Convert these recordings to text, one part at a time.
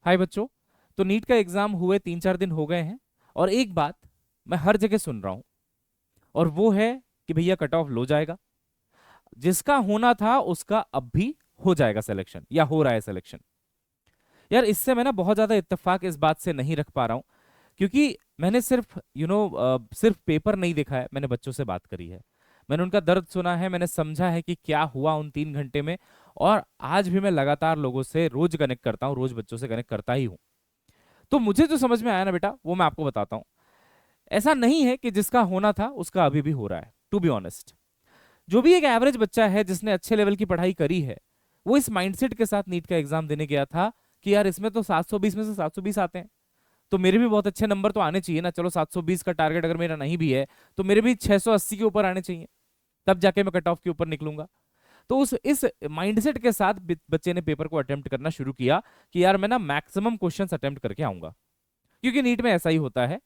हाय बच्चों। तो नीट का एग्जाम हुए 3-4 दिन हो गए हैं, और एक बात मैं हर जगह सुन रहा हूं, और वो है कि भैया कट ऑफ लो जाएगा। जिसका होना था उसका अब भी हो जाएगा सिलेक्शन, या हो रहा है सिलेक्शन। यार इससे मैं ना बहुत ज्यादा इत्तेफाक इस बात से नहीं रख पा रहा हूं, क्योंकि मैंने सिर्फ सिर्फ पेपर नहीं देखा है, मैंने बच्चों से बात करी है। मैंने उनका दर्द सुना है, मैंने समझा है कि क्या हुआ उन 3 घंटे में। और आज भी मैं लगातार लोगों से रोज कनेक्ट करता हूँ, रोज बच्चों से कनेक्ट करता ही हूँ। तो मुझे जो समझ में आया ना बेटा, वो मैं आपको बताता हूँ। ऐसा नहीं है कि जिसका होना था उसका अभी भी हो रहा है। टू बी ऑनेस्ट, जो भी एक एवरेज बच्चा है जिसने अच्छे लेवल की पढ़ाई करी है, वो इस माइंडसेट के साथ नीट का एग्जाम देने गया था कि यार इसमें तो 720 में से 720 आते हैं, तो मेरे भी बहुत अच्छे नंबर तो आने चाहिए ना। चलो 720 का टारगेट अगर मेरा नहीं भी है, तो मेरे भी 680 के ऊपर आने चाहिए, तब जाके मैं कट ऑफ के ऊपर निकलूंगा। तो उस इस माइंडसेट के साथ बच्चे ने पेपर को अटेम्प्ट करना शुरू किया कि यार मैं ना मैक्सिमम क्वेश्चंस अटेम्प्ट करके आऊंगा, क्योंकि नीट में ऐसा ही होता है।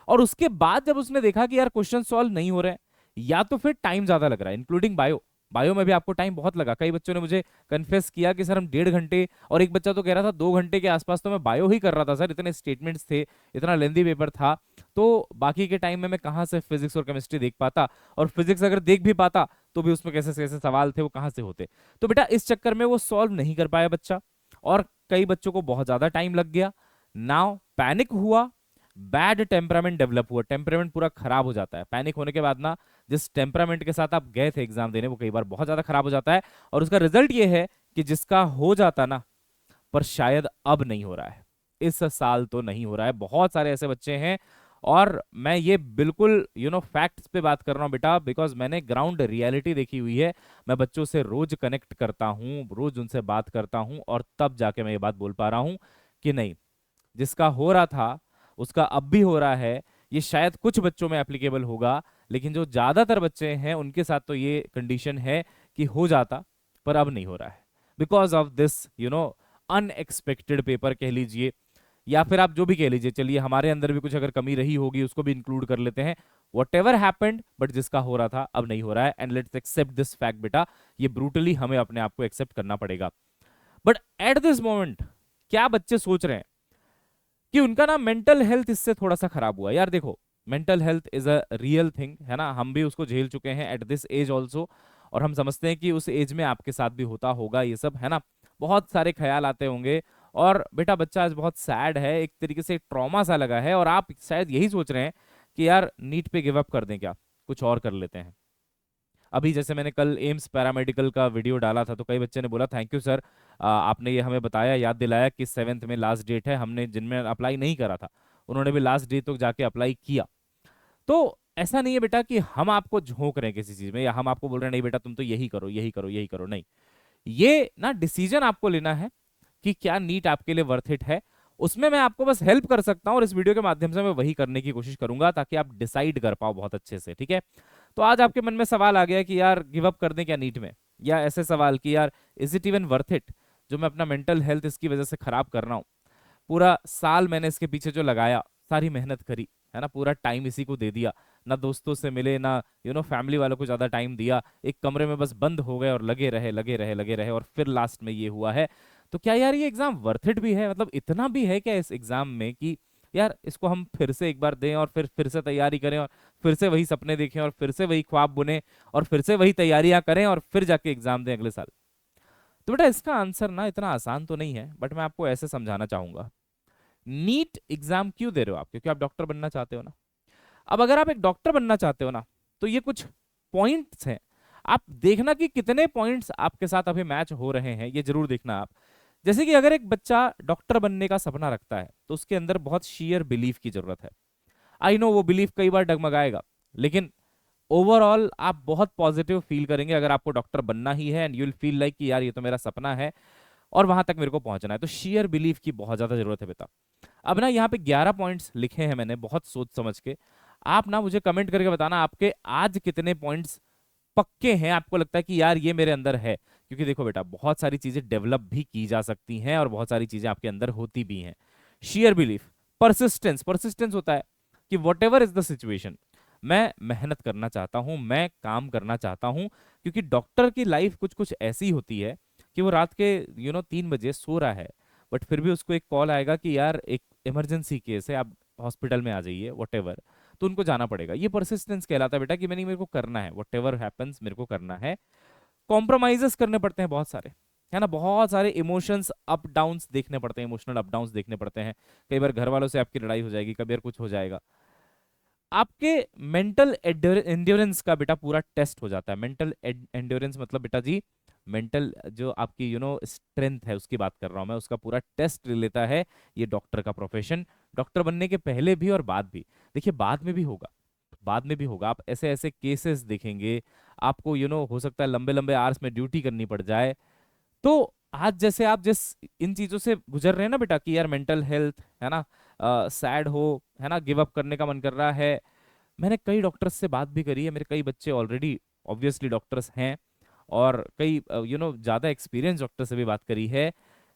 और उसके बाद जब उसने देखा कि यार क्वेश्चन सॉल्व नहीं हो रहे हैं, या तो फिर टाइम ज्यादा लग रहा है, इंक्लूडिंग बायो। बायो में भी आपको टाइम बहुत लगा, कई बच्चों ने मुझे कन्फेस किया कि सर हम 1.5 घंटे, और एक बच्चा तो कह रहा था 2 घंटे के आसपास तो मैं बायो ही कर रहा था सर, इतने स्टेटमेंट्स थे, इतना लेंदी पेपर था। तो बाकी के टाइम में मैं कहाँ से फिजिक्स और केमिस्ट्री देख पाता, और फिजिक्स अगर देख भी पाता तो भी उसमें कैसे कैसे सवाल थे, वो कहाँ से होते। तो बेटा इस चक्कर में वो सॉल्व नहीं कर पाया बच्चा, और कई बच्चों को बहुत ज्यादा टाइम लग गया। नाउ पैनिक हुआ, बैड टेम्परामेंट डेवलप हुआ, टेम्परामेंट पूरा खराब हो जाता है। पैनिक होने के बाद ना, जिस टेम्परामेंट के साथ आप गए थे एग्जाम देने, वो कई बार बहुत ज्यादा खराब हो जाता है। और उसका रिजल्ट ये है कि जिसका हो जाता ना, पर शायद अब नहीं हो रहा है, इस साल तो नहीं हो रहा है। बहुत सारे ऐसे बच्चे हैं, और मैं ये बिल्कुल फैक्ट्स पे बात कर रहा हूँ बेटा, बिकॉज मैंने ग्राउंड रियलिटी देखी हुई है। मैं बच्चों से रोज कनेक्ट करता हूँ, रोज उनसे बात करता हूँ, और तब जाके मैं ये बात बोल पा रहा हूँ कि नहीं, जिसका हो रहा था उसका अब भी हो रहा है। ये शायद कुछ बच्चों में एप्लीकेबल होगा, लेकिन जो ज्यादातर बच्चे हैं उनके साथ तो ये कंडीशन है कि हो जाता, पर अब नहीं हो रहा है, because of this unexpected paper कह लीजिए, या फिर आप जो भी कह लीजिए। चलिए हमारे अंदर भी कुछ अगर कमी रही होगी, उसको भी इंक्लूड कर लेते हैं। वट एवर हैपेंड, बट जिसका हो रहा था अब नहीं हो रहा है, and let's accept this fact बेटा। ये ब्रूटली हमें अपने आप को एक्सेप्ट करना पड़ेगा। बट एट दिस मोमेंट क्या बच्चे सोच रहे हैं कि उनका ना मेंटल हेल्थ इससे थोड़ा सा खराब हुआ। यार देखो, mental health is a real thing, है ना, हम भी उसको झेल चुके हैं एट दिस एज ऑल्सो। और हम समझते हैं कि उस एज में आपके साथ भी होता होगा ये सब, है ना। बहुत सारे ख्याल आते होंगे। और बेटा बच्चा आज बहुत सैड है, एक तरीके से ट्रॉमा सा लगा है, और आप शायद यही सोच रहे हैं कि यार नीट पे गिव अप कर दें क्या, कुछ और कर लेते हैं। अभी जैसे मैंने कल एम्स पैरामेडिकल का वीडियो डाला था, तो कई बच्चे ने बोला थैंक यू सर, आपने ये हमें बताया, याद दिलाया कि 7th में लास्ट डेट है। हमने जिनमें अप्लाई नहीं करा था, उन्होंने भी लास्ट डेट तक जाके अप्लाई किया। तो ऐसा नहीं है बेटा कि हम आपको झोंक रहे हैं किसी चीज में, या हम आपको बोल रहे हैं नहीं बेटा तुम तो यही करो यही करो यही करो, नहीं। ये ना डिसीजन आपको लेना है कि क्या नीट आपके लिए वर्थ इट है। उसमें मैं आपको बस हेल्प कर सकता हूँ, और इस वीडियो के माध्यम से मैं वही करने की कोशिश करूंगा, ताकि आप डिसाइड कर पाओ बहुत अच्छे से, ठीक है। तो आज आपके मन में सवाल आ गया कि यार गिव अप कर दें क्या नीट में, या ऐसे सवाल कि यार is it even worth it, जो मैं अपना मेंटल हेल्थ इसकी वजह से खराब कर रहा हूँ। पूरा साल मैंने इसके पीछे जो लगाया, सारी मेहनत करी, है ना, पूरा टाइम इसी को दे दिया, ना दोस्तों से मिले, ना फैमिली वालों को ज्यादा टाइम दिया, एक कमरे में बस बंद हो गए और लगे रहे लगे रहे लगे रहे, और फिर लास्ट में ये हुआ है। तो क्या यार ये एग्जाम वर्थ इट भी है, मतलब इतना भी है क्या इस एग्जाम में कि यार इसको हम फिर से एक बार दें, और फिर से तैयारी करें, और फिर से वही सपने देखें, और फिर से वही ख्वाब बुने, और फिर से वही तैयारियां करें, और फिर जाके एग्जाम दें अगले साल। तो बेटा इसका आंसर ना इतना आसान तो नहीं है, बट मैं आपको ऐसे समझाना चाहूंगा। नीट एग्जाम क्यों दे रहे हो आप? क्योंकि आप डॉक्टर बनना चाहते हो ना। अब अगर आप एक डॉक्टर बनना चाहते हो ना, तो ये कुछ पॉइंट्स हैं, आप देखना कि कितने पॉइंट्स आपके साथ अभी मैच हो रहे हैं, ये जरूर देखना आप। जैसे कि अगर एक बच्चा डॉक्टर बनने का सपना रखता है, तो उसके अंदर बहुत शेयर बिलीफ की जरूरत है। आई नो वो बिलीफ कई बार डगमगाएगा, लेकिन ओवरऑल आप बहुत पॉजिटिव फील करेंगे अगर आपको डॉक्टर बनना ही है, and you will feel like कि यार ये तो मेरा सपना है, और वहां तक मेरे को पहुंचना है। तो शेयर बिलीफ की बहुत ज्यादा जरूरत है बेटा। अब ना यहाँ पे 11 पॉइंट्स लिखे हैं मैंने बहुत सोच समझ के। आप ना मुझे कमेंट करके बताना आपके आज कितने पॉइंट्स पक्के हैं, आपको लगता है कि यार ये मेरे अंदर है। क्योंकि देखो बेटा, बहुत सारी चीजें डेवलप भी की जा सकती हैं, और बहुत सारी चीजें आपके अंदर होती भी हैं। शेयर बिलीफ, परसिस्टेंस, परसिस्टेंस होता है कि what ever is the situation, मैं मेहनत करना चाहता हूं, मैं काम करना चाहता हूं। क्योंकि डॉक्टर की लाइफ कुछ कुछ ऐसी होती है कि वो रात के 3 बजे सो रहा है, बट फिर भी उसको एक कॉल आएगा कि यार एक इमरजेंसी केस है, आप हॉस्पिटल में आ जाइए, वट, तो उनको जाना पड़ेगा। ये परसिस्टेंस कहलाता है बेटा, कि मेरे को करना है, वट एवर हैपन्स मेरे को करना है। कॉम्प्रोमाइजेस करने पड़ते हैं बहुत सारे, है ना, बहुत सारे इमोशंस अप डाउन्स देखने पड़ते हैं, इमोशनल अप डाउन्स देखने पड़ते हैं। कई बार घर वालों से आपकी लड़ाई हो जाएगी, कभी बार कुछ हो जाएगा। आपके मेंटल एंड्योरेंस का बेटा पूरा टेस्ट हो जाता है। मेंटल एंड्योरेंस मतलब बेटा जी, मेंटल जो आपकी स्ट्रेंथ है उसकी बात कर रहा हूं मैं, उसका पूरा टेस्ट ले लेता है ये डॉक्टर का प्रोफेशन। डॉक्टर बनने के पहले भी और बाद भी। देखिए बाद में भी होगा, बाद में भी होगा, आप ऐसे ऐसे केसेस देखेंगे, आपको हो सकता है लंबे लंबे आवर्स में ड्यूटी करनी पड़ जाए। तो आज जैसे आप जिस इन चीजों से गुजर रहे हैं ना बेटा, कि यार मेंटल हेल्थ, है ना, सैड हो, है ना, गिव अप करने का मन कर रहा है, मैंने कई डॉक्टर्स से बात भी करी है, मेरे कई बच्चे ऑलरेडी ऑब्वियसली डॉक्टर्स हैं, और कई ज्यादा एक्सपीरियंस डॉक्टर से भी बात करी है।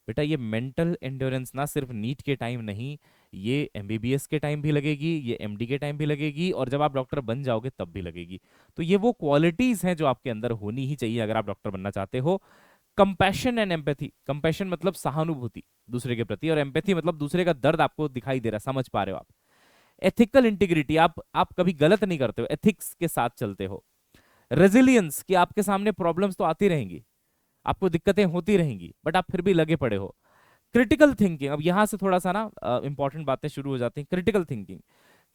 बेटा ये मेंटल एंड्योरेंस ना सिर्फ नीट के टाइम नहीं, ये एमबीबीएस के टाइम भी लगेगी, ये एमडी के टाइम भी लगेगी, और जब आप डॉक्टर बन जाओगे तब भी लगेगी। तो ये वो क्वालिटीज हैं जो आपके अंदर होनी ही चाहिए अगर आप डॉक्टर बनना चाहते हो। कंपैशन एंड एम्पैथी, कंपैशन मतलब सहानुभूति दूसरे के प्रति, और एम्पैथी मतलब दूसरे का दर्द आपको दिखाई दे रहा, समझ पा रहे हो आप। एथिकल इंटीग्रिटी, आप कभी गलत नहीं करते हो, एथिक्स के साथ चलते हो। रेजिलियंस, कि आपके सामने प्रॉब्लम्स तो आती रहेंगी, आपको दिक्कतें होती रहेंगी, बट आप फिर भी लगे पड़े हो। क्रिटिकल थिंकिंग, अब यहां से थोड़ा सा ना इंपॉर्टेंट बातें शुरू हो जाती हैं। क्रिटिकल थिंकिंग,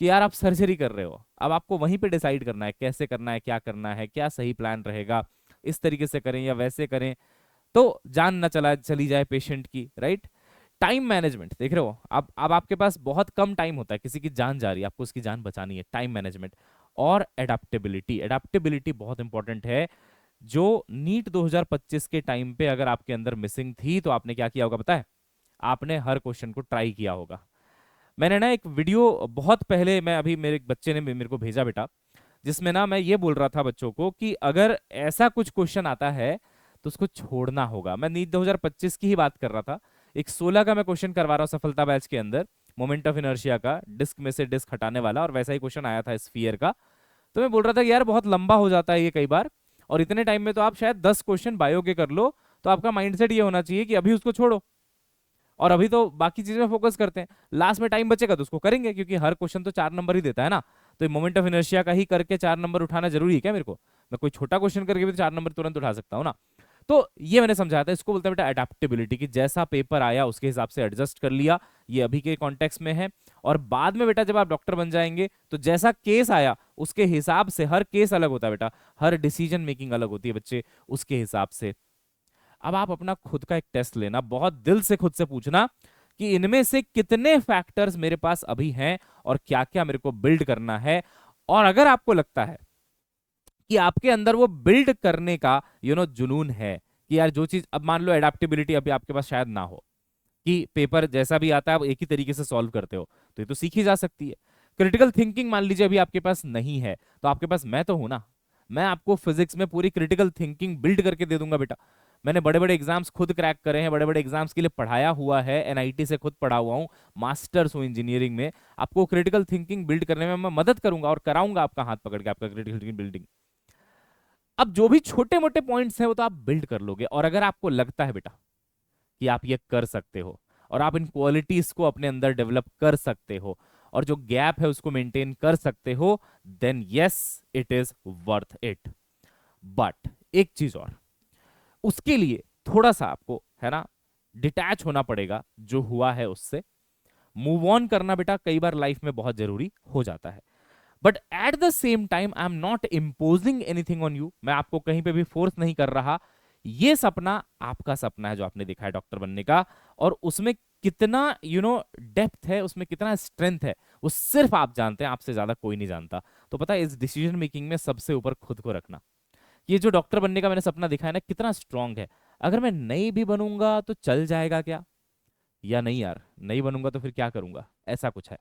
कि यार आप सर्जरी कर रहे हो, अब आपको वहीं पे डिसाइड करना है कैसे करना है, क्या करना है, क्या सही प्लान रहेगा, इस तरीके से करें या वैसे करें, तो जान ना चली जाए पेशेंट की, राइट। टाइम मैनेजमेंट, देख रहे हो, अब आपके पास बहुत कम टाइम होता है, किसी की जान जा रही है, आपको उसकी जान बचानी है, टाइम मैनेजमेंट। और एडाप्टेबिलिटी, एडाप्टेबिलिटी बहुत इंपॉर्टेंट है, जो नीट 2025 के टाइम पे अगर आपके अंदर मिसिंग थी, तो आपने क्या किया होगा पता है? आपने हर क्वेश्चन को ट्राई किया होगा। मैंने ना एक वीडियो बहुत पहले, मैं अभी मेरे एक बच्चे ने मेरे को भेजा बेटा, जिसमें ना मैं ये बोल रहा था बच्चों को कि अगर ऐसा कुछ क्वेश्चन आता है तो उसको छोड़ना होगा। मैं नीट 2025 की ही बात कर रहा था। एक 16 का मैं क्वेश्चन करवा रहा हूँ सफलता बैच के अंदर, मोमेंट ऑफ इनर्शिया का, डिस्क में से डिस्क हटाने वाला, और वैसा ही क्वेश्चन आया था स्फीयर का। तो मैं बोल रहा था कि यार बहुत लंबा हो जाता है ये कई बार, और इतने टाइम में तो आप शायद 10 क्वेश्चन बायो के कर लो। तो आपका माइंडसेट ये होना चाहिए कि अभी उसको छोड़ो, और अभी तो बाकी चीजों में फोकस करते हैं, लास्ट में टाइम बचेगा तो उसको करेंगे, क्योंकि हर क्वेश्चन तो 4 नंबर ही देता है ना। तो मोमेंट ऑफ इनर्शिया का ही करके 4 नंबर उठाना जरूरी है क्या मेरे को? मैं कोई छोटा क्वेश्चन करके भी तो 4 नंबर तुरंत उठा सकता हूँ ना। तो ये मैंने समझाया था, इसको बोलते हैं बेटा अडेप्टेबिलिटी, कि जैसा पेपर आया उसके हिसाब से एडजस्ट कर लिया, ये अभी के कॉन्टेक्स्ट में है। और बाद में बेटा जब आप डॉक्टर बन जाएंगे तो जैसा केस आया उसके हिसाब से, हर केस अलग होता है बेटा, हर डिसीजन मेकिंग अलग होती है बच्चे, उसके हिसाब से। अब आप अपना खुद का एक टेस्ट लेना, बहुत दिल से खुद से पूछना कि इनमें से कितने फैक्टर्स मेरे पास अभी हैं, और क्या क्या मेरे को बिल्ड करना है। और अगर आपको लगता है कि आपके अंदर वो बिल्ड करने का जुनून है, कि यार जो चीज, अब मान लो एडेप्टेबिलिटी अभी आपके पास शायद ना हो, कि पेपर जैसा भी आता है आप एक ही तरीके से सॉल्व करते हो, तो ये तो सीखी जा सकती है। क्रिटिकल थिंकिंग मान लीजिए अभी आपके पास नहीं है, तो आपके पास मैं तो हूं ना, मैं आपको फिजिक्स में पूरी क्रिटिकल थिंकिंग बिल्ड करके दे दूंगा बेटा। मैंने बड़े बड़े एग्जाम्स खुद क्रैक करे हैं, बड़े बड़े एग्जाम्स के लिए पढ़ाया हुआ है, एनआईटी से खुद पढ़ा हुआ हूँ, मास्टर्स हूँ इंजीनियरिंग में। आपको क्रिटिकल थिंकिंग बिल्ड करने में मैं मदद करूंगा और कराऊंगा आपका हाथ पकड़ के, आपका क्रिटिकल थिंकिंग बिल्डिंग। अब जो भी छोटे मोटे पॉइंट्स हैं वो तो आप बिल्ड कर लोगे, और अगर आपको लगता है बेटा कि आप ये कर सकते हो, और आप इन क्वालिटीज को अपने अंदर डेवलप कर सकते हो, और जो गैप है उसको मेंटेन कर सकते हो, then yes it is worth it. But एक चीज और, उसके लिए थोड़ा सा आपको, है ना, डिटैच होना पड़ेगा जो हुआ है उससे। मूव ऑन करना बेटा कई बार लाइफ में बहुत जरूरी हो जाता है। But at the same time I am not imposing anything on you, मैं आपको कहीं पे भी फोर्स नहीं कर रहा। ये सपना आपका सपना है जो आपने देखा है डॉक्टर बनने का, और उसमें कितना डेप्थ है, उसमें कितना स्ट्रेंथ है, वो सिर्फ आप जानते हैं, आपसे ज्यादा कोई नहीं जानता। तो पता है इस डिसीजन मेकिंग में सबसे ऊपर खुद को रखना। ये जो डॉक्टर बनने का मैंने सपना दिखा है ना, कितना स्ट्रांग है। अगर मैं नहीं भी बनूंगा तो चल जाएगा क्या, या नहीं यार नहीं बनूंगा तो फिर क्या करूंगा, ऐसा कुछ है।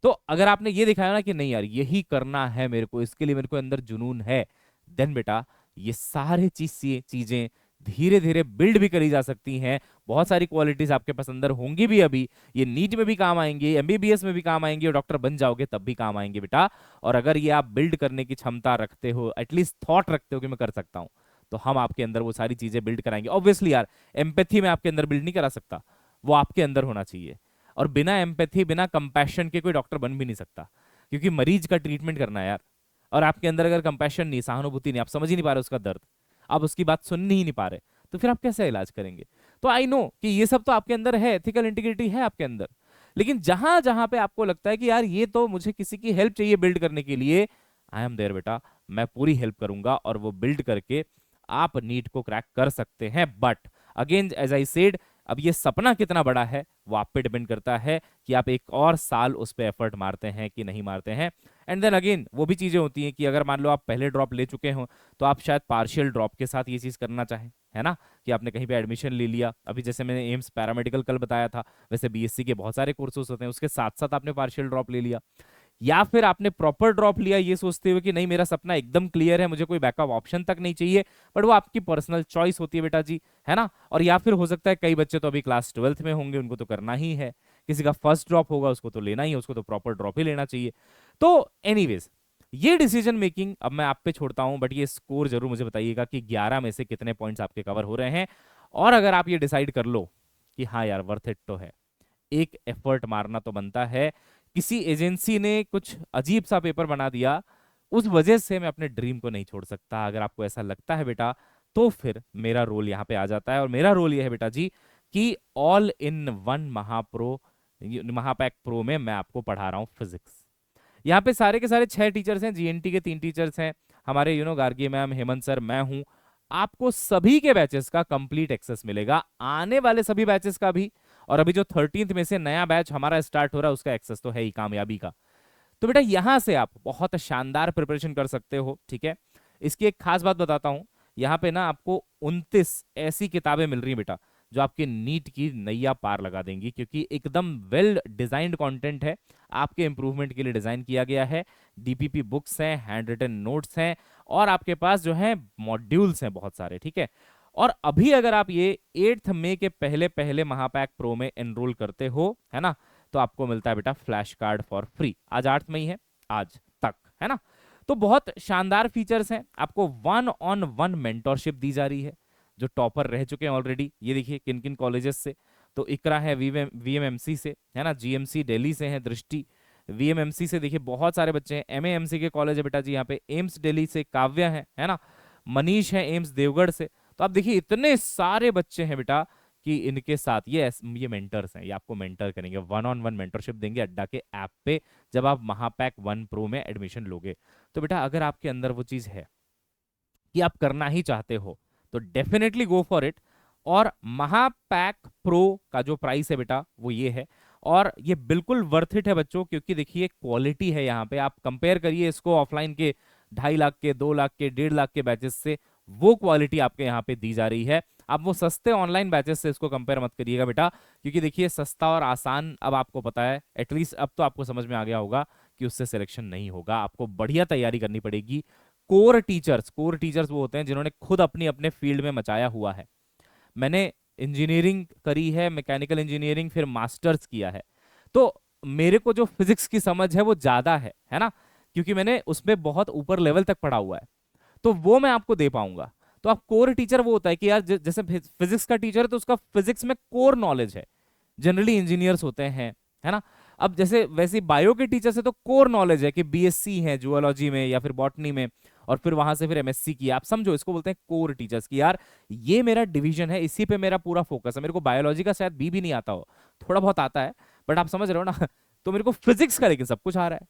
तो अगर आपने ये दिखाया ना कि नहीं यार यही करना है मेरे को, इसके लिए मेरे को अंदर जुनून है, देन बेटा ये सारे चीजें धीरे धीरे बिल्ड भी करी जा सकती हैं। बहुत सारी क्वालिटीज आपके पास अंदर होंगी भी अभी, ये नीट में भी काम आएंगे, एमबीबीएस में भी काम आएंगे, और डॉक्टर बन जाओगे तब भी काम आएंगे बेटा। और अगर ये आप बिल्ड करने की क्षमता रखते हो, एटलीस्ट थॉट रखते हो कि मैं कर सकता हूं, तो हम आपके अंदर वो सारी चीजें बिल्ड कराएंगे। ऑब्वियसली यार एम्पैथी में आपके अंदर बिल्ड नहीं करा सकता, वो आपके अंदर होना चाहिए। और बिना एम्पैथी, बिना कंपैशन के कोई डॉक्टर बन भी नहीं सकता, क्योंकि मरीज का ट्रीटमेंट करना है यार। और आपके अंदर अगर कंपैशन नहीं, सहानुभूति नहीं, आप समझ ही नहीं पा रहे उसका दर्द, आप उसकी बात सुन ही नहीं पा रहे, तो फिर आप कैसे इलाज करेंगे? तो आई नो कि ये सब तो आपके अंदर है, एथिकल इंटीग्रिटी है आपके अंदर, लेकिन जहां जहां पे आपको लगता है कि यार ये तो मुझे किसी की हेल्प चाहिए बिल्ड करने के लिए, आई एम देयर बेटा, मैं पूरी हेल्प करूंगा और वो बिल्ड करके आप नीट को क्रैक कर सकते हैं। But again as I said, अब ये सपना कितना बड़ा है वो आप पे डिपेंड करता है कि आप एक और साल उस पर एफर्ट मारते हैं कि नहीं मारते हैं। एंड देन अगेन वो भी चीजें होती हैं कि अगर मान लो आप पहले ड्रॉप ले चुके हो तो आप शायद पार्शियल ड्रॉप के साथ ये चीज करना चाहें, है ना, कि आपने कहीं पे एडमिशन ले लिया, अभी जैसे मैंने एम्स पैरामेडिकल कल बताया था, वैसे बीएससी के बहुत सारे कोर्सेज होते हैं, उसके साथ साथ आपने पार्शियल ड्रॉप ले लिया, या फिर आपने प्रॉपर ड्रॉप लिया ये सोचते हुए कि नहीं मेरा सपना एकदम क्लियर है, मुझे कोई बैकअप ऑप्शन तक नहीं चाहिए, बट वो आपकी पर्सनल चॉइस होती है बेटा जी, है ना। और या फिर हो सकता है कई बच्चे तो अभी क्लास 12th में होंगे, उनको तो करना ही है, किसी का फर्स्ट ड्रॉप होगा उसको तो लेना ही है, उसको तो प्रॉपर ड्रॉप ही लेना चाहिए। तो एनीवेज ये डिसीजन मेकिंग अब मैं आप पे छोड़ता हूं, बट ये स्कोर जरूर मुझे बताइएगा कि 11 में से कितने पॉइंट्स आपके कवर हो रहे हैं। और अगर आप ये डिसाइड कर लो कि हाँ यार वर्थ इट तो है, एक एफर्ट मारना तो बनता है, किसी एजेंसी ने कुछ अजीब सा पेपर बना दिया, उस वजह से मैं अपने ड्रीम को नहीं छोड़ सकता, अगर आपको ऐसा लगता है बेटा, तो फिर मेरा रोल यहाँ पे आ जाता है। और मेरा रोल यह है बेटा जी कि ऑल इन वन महापैक प्रो में मैं आपको पढ़ा रहा हूँ फिजिक्स। यहाँ पे सारे के सारे 6 टीचर्स हैं, जीएनटी के 3 टीचर्स हैं, हमारे गार्गी मैम, हेमंत सर, मैं हूँ। आपको सभी के बैचेस का कंप्लीट एक्सेस मिलेगा, आने वाले सभी बैचेस का भी, और अभी जो 13th में से नया बैच हमारा स्टार्ट हो रहा है उसका एक्सेस तो है ही कामयाबी का। तो बेटा यहां से आप बहुत शानदार प्रिपरेशन कर सकते हो, ठीक है। इसकी एक खास बात बताता हूं, यहाँ पे ना आपको 29 ऐसी किताबें मिल रही हैं बेटा जो आपके नीट की नैया पार लगा देंगी, क्योंकि एकदम वेल डिजाइंड कंटेंट है, आपके इंप्रूवमेंट के लिए डिजाइन किया गया है। डीपीपी बुक्स हैं, हैंड रिटन नोट्स हैं, और आपके पास जो है मॉड्यूल्स हैं बहुत सारे, ठीक है। और अभी अगर आप ये 8 मई के पहले पहले महापैक प्रो में एनरोल करते हो, है ना, तो आपको मिलता है बेटा फ्लैश कार्ड फॉर फ्री। आज 8 मई है, आज तक, है ना। तो बहुत शानदार फीचर्स हैं, आपको 1-on-1 मेंटोरशिप दी जा रही है, जो टॉपर रह चुके हैं ऑलरेडी, ये देखिए किन किन कॉलेजेस से, तो इकरा है वीएमएमसी से, है ना, जीएमसी दिल्ली से है दृष्टि, वीएमएमसी से देखिए बहुत सारे बच्चे हैं, एमएएमसी के कॉलेज है बेटा जी यहाँ पे, एम्स दिल्ली से काव्या है ना, मनीष है एम्स देवगढ़ से। तो आप देखिए इतने सारे बच्चे हैं बेटा कि इनके साथ ये मेंटर्स हैं, ये आपको मेंटर करेंगे, 1-on-1 मेंटरशिप देंगे अड्डा के ऐप पे, जब आप महापैक 1 प्रो में एडमिशन लोगे। तो बेटा अगर आपके अंदर वो चीज है कि आप करना ही चाहते हो तो डेफिनेटली गो फॉर इट। और महापैक प्रो का जो प्राइस है बेटा वो ये है, और ये बिल्कुल वर्थ इट है बच्चों, क्योंकि देखिए क्वालिटी है यहाँ पे, आप कंपेयर करिए इसको ऑफलाइन के 2.5 लाख के, 2 लाख के, 1.5 लाख के बैचेस से, वो क्वालिटी आपके यहाँ पे दी जा रही है। आप वो सस्ते ऑनलाइन बैचेस से इसको कंपेयर मत करिएगा बेटा, क्योंकि देखिए सस्ता और आसान अब आपको पता है, एटलीस्ट अब तो आपको समझ में आ गया होगा कि उससे सिलेक्शन नहीं होगा, आपको बढ़िया तैयारी करनी पड़ेगी। कोर टीचर्स वो होते हैं जिन्होंने खुद अपनी अपने फील्ड में मचाया हुआ है। मैंने इंजीनियरिंग करी है, मैकेनिकल इंजीनियरिंग, फिर मास्टर्स किया है, तो मेरे को जो फिजिक्स की समझ है वो ज्यादा है ना, क्योंकि मैंने उसमें बहुत ऊपर लेवल तक पढ़ा हुआ है, तो वो मैं आपको दे पाऊंगा। तो आप कोर टीचर वो होता है कि यार जैसे फिजिक्स का टीचर है तो उसका फिजिक्स में कोर नॉलेज है, जनरली इंजीनियर्स होते हैं, है ना। अब जैसे वैसे बायो के टीचर से तो कोर नॉलेज है कि बीएससी है जूलॉजी में या फिर बॉटनी में, और फिर वहां से फिर एमएससी किया, आप समझो इसको बोलते हैं कोर टीचर्स की, यार ये मेरा डिवीजन है, इसी पे मेरा पूरा फोकस है, मेरे को बायोलॉजी का शायद बी भी नहीं आता हो, थोड़ा बहुत आता है, बट आप समझ रहे हो ना तो मेरे को फिजिक्स का लेकिन सब कुछ आ रहा है,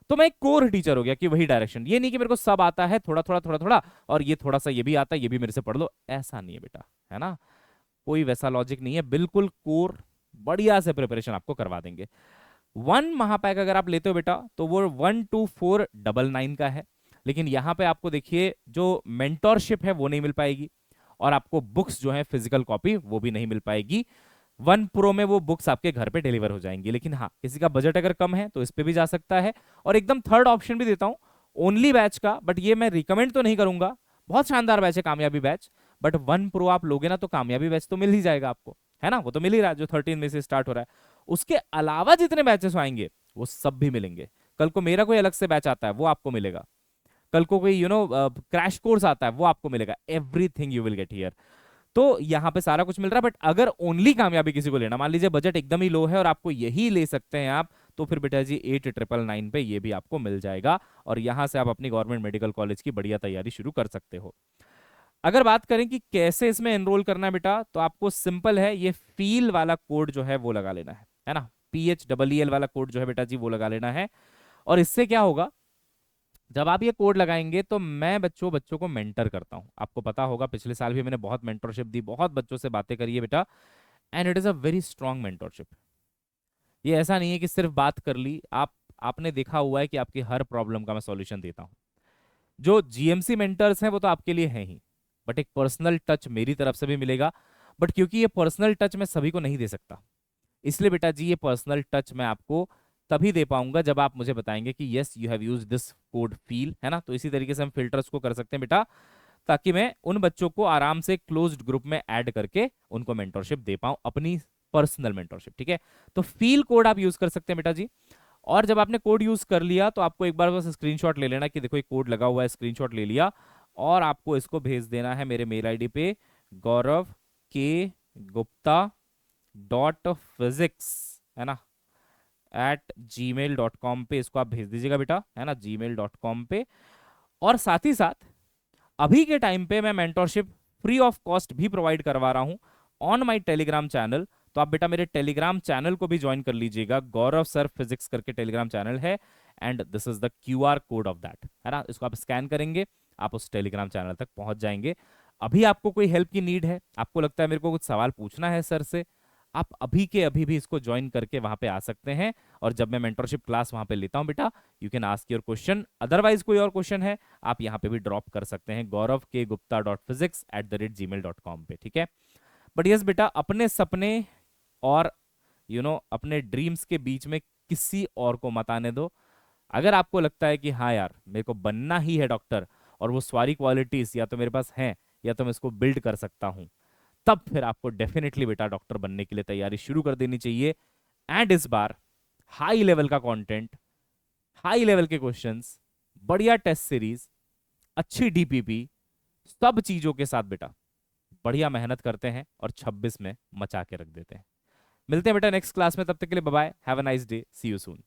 तो मैं एक कोर टीचर हो गया कि वही डायरेक्शन, ये नहीं कि मेरे को सब आता है थोड़ा थोड़ा थोड़ा थोड़ा, और ये थोड़ा सा ये भी आता है ये भी मेरे से पढ़ लो, ऐसा नहीं है बेटा, है ना, कोई वैसा लॉजिक नहीं है, बिल्कुल कोर बढ़िया से प्रिपरेशन आपको करवा देंगे। 1 महापैक अगर आप लेते हो बेटा तो वो 12499 का है, लेकिन यहाँ पे आपको देखिए जो मेंटोरशिप है वो नहीं मिल पाएगी, और आपको बुक्स जो है फिजिकल कॉपी वो भी नहीं मिल पाएगी। 1 प्रो में वो बुक्स आपके घर पे डिलीवर हो जाएंगी, लेकिन हाँ किसी का बजट अगर कम है तो इस पे भी जा सकता है। और एकदम थर्ड ऑप्शन भी देता हूँ ओनली बैच का, बट ये मैं रिकमेंड तो नहीं करूंगा, बहुत शानदार बैच है कामयाबी बैच, बट 1 प्रो आप लोगे ना तो कामयाबी बैच तो मिल ही जाएगा आपको, है ना, वो तो मिल ही रहा है जो 13 में से स्टार्ट हो रहा है। उसके अलावा जितने बैचेस आएंगे वो सब भी मिलेंगे, कल को मेरा कोई अलग से बैच आता है वो आपको मिलेगा, कल को कोई क्रैश कोर्स आता है वो आपको मिलेगा, everything you will get here. तो यहाँ पे सारा कुछ मिल रहा है। बट अगर ओनली कामयाबी किसी को लेना, मान लीजिए बजट एकदम ही लो है और आपको यही ले सकते हैं आप, तो फिर बेटा जी 8999 पे ये भी आपको मिल जाएगा और यहाँ से आप अपनी गवर्नमेंट मेडिकल कॉलेज की बढ़िया तैयारी शुरू कर सकते हो। अगर बात करें कि कैसे इसमें एनरोल करना है बेटा, तो आपको सिंपल है, ये फील वाला कोड जो है वो लगा लेना है ना, PHEEL वाला कोड जो है बेटा जी वो लगा लेना है। और इससे क्या होगा, जब आप ये कोड लगाएंगे तो मैं बच्चों बच्चों को मेंटर करता हूं, आपको पता होगा पिछले साल भी मैंने बहुत मेंटरशिप दी, बहुत बच्चों से बातें करी है बेटा, and it is a very strong mentorship. ये ऐसा नहीं है कि सिर्फ बात कर ली, आपने देखा हुआ है कि आपकी हर प्रॉब्लम का मैं सॉल्यूशन देता हूं। जो GMC मेंटर्स हैं वो तो आपके लिए हैं ही, बट एक पर्सनल टच मेरी तरफ से भी मिलेगा। बट क्योंकि ये पर्सनल टच मैं सभी को नहीं दे सकता, इसलिए बेटा जी ये पर्सनल टच मैं आपको तभी दे पाऊंगा जब आप मुझे बताएंगे कि yes you have used this code feel, है ना। तो इसी तरीके से हम फिल्टर्स को कर सकते हैं बेटा, ताकि मैं उन बच्चों को आराम से क्लोज्ड ग्रुप में ऐड करके उनको मेंटरशिप दे पाऊं, अपनी पर्सनल मेंटरशिप, ठीक है। तो फील कोड आप यूज कर सकते हैं बेटा जी। और जब आपने कोड यूज कर लिया तो आपको एक बार बस स्क्रीनशॉट ले लेना कि देखो ये कोड लगा हुआ है, स्क्रीनशॉट ले लिया और आपको इसको भेज देना है मेरे मेल आईडी पे, gaurav.k.gupta.physics, है ना, @gmail.com पे इसको आप भेज दीजिएगा बेटा, है ना, gmail.com पे। और साथ ही साथ अभी के टाइम पे मैं मेंटरशिप फ्री ऑफ कॉस्ट भी प्रोवाइड करवा रहा हूं ऑन माय टेलीग्राम चैनल। तो आप बेटा मेरे टेलीग्राम चैनल को भी ज्वाइन कर लीजिएगा, गौरव सर फिजिक्स करके टेलीग्राम चैनल है, and this is the QR code of that, है ना। इसको आप स्कैन करेंगे, आप उस टेलीग्राम चैनल तक पहुंच जाएंगे। अभी आपको कोई हेल्प की नीड है, आपको लगता है मेरे को कुछ सवाल पूछना है सर से, आप अभी के अभी भी इसको ज्वाइन करके वहां पे आ सकते हैं। और जब मैं मेंटरशिप क्लास वहां पे लेता हूं बेटा, you can ask your question, otherwise कोई और क्वेश्चन है आप यहाँ पे भी ड्रॉप कर सकते हैं, gaurav.k.gupta.physics@gmail.com पे, ठीक है। बट यस बेटा, अपने सपने और अपने ड्रीम्स के बीच में किसी और को मत आने दो। अगर आपको लगता है कि हाँ यार मेरे को बनना ही है डॉक्टर, और वो सारी क्वालिटीज या तो मेरे पास हैं या तो मैं इसको बिल्ड कर सकता हूं, तब फिर आपको डेफिनेटली बेटा डॉक्टर बनने के लिए तैयारी शुरू कर देनी चाहिए। एंड इस बार हाई लेवल का कंटेंट, हाई लेवल के क्वेश्चंस, बढ़िया टेस्ट सीरीज, अच्छी DPP, सब चीजों के साथ बेटा बढ़िया मेहनत करते हैं और 26 में मचा के रख देते हैं। मिलते हैं बेटा नेक्स्ट क्लास में, तब तक के लिए bye bye, have a nice day, see you soon.